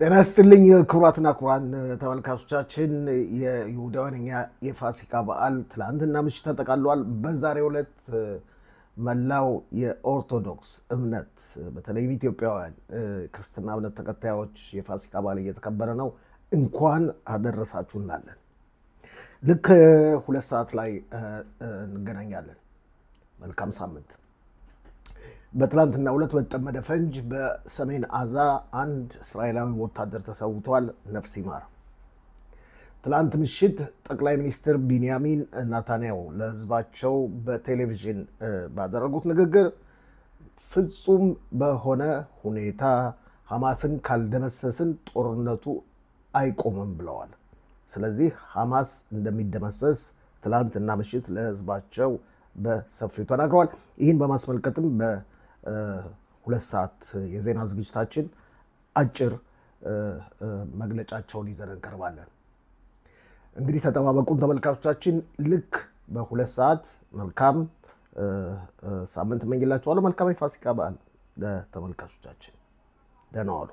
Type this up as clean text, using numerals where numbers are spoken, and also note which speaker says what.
Speaker 1: ጤና ይስጥልኝ ክቡራትና ክቡራን ተመልካቾቻችን የይሁዳውያንኛ የፋሲካ በዓል ትላንትና ምሽት ተጠቃሏል። በዛሬው ዕለት መላው የኦርቶዶክስ እምነት በተለይ ኢትዮጵያውያን ክርስትና እምነት ተከታዮች የፋሲካ በዓል እየተከበረ ነው። እንኳን አደረሳችሁ እንላለን። ልክ 2 ሰዓት ላይ እንገናኛለን። መልካም ሳምንት። በትላንትና ሁለት በተጠመደ ፈንጅ በሰሜን አዛ አንድ እስራኤላዊ ወታደር ተሰውቷል። ነፍስ ይማር። ትላንት ምሽት ጠቅላይ ሚኒስትር ቢንያሚን ኔታንያሁ ለህዝባቸው በቴሌቪዥን ባደረጉት ንግግር ፍጹም በሆነ ሁኔታ ሐማስን ካልደመሰስን ጦርነቱ አይቆምም ብለዋል። ስለዚህ ሐማስ እንደሚደመሰስ ትላንትና ምሽት ለህዝባቸው በሰፊው ተናግረዋል። ይህን በማስመልከትም በ2 ሰዓት የዜና ዝግጅታችን አጭር መግለጫቸውን ይዘን እንቀርባለን። እንግዲህ ተጠባበቁን ተመልካቾቻችን። ልክ በ2 ሰዓት መልካም ሳምንት እመኝላችኋለሁ። መልካም የፋሲካ በዓል ለተመልካቾቻችን። ደህና ዋሉ።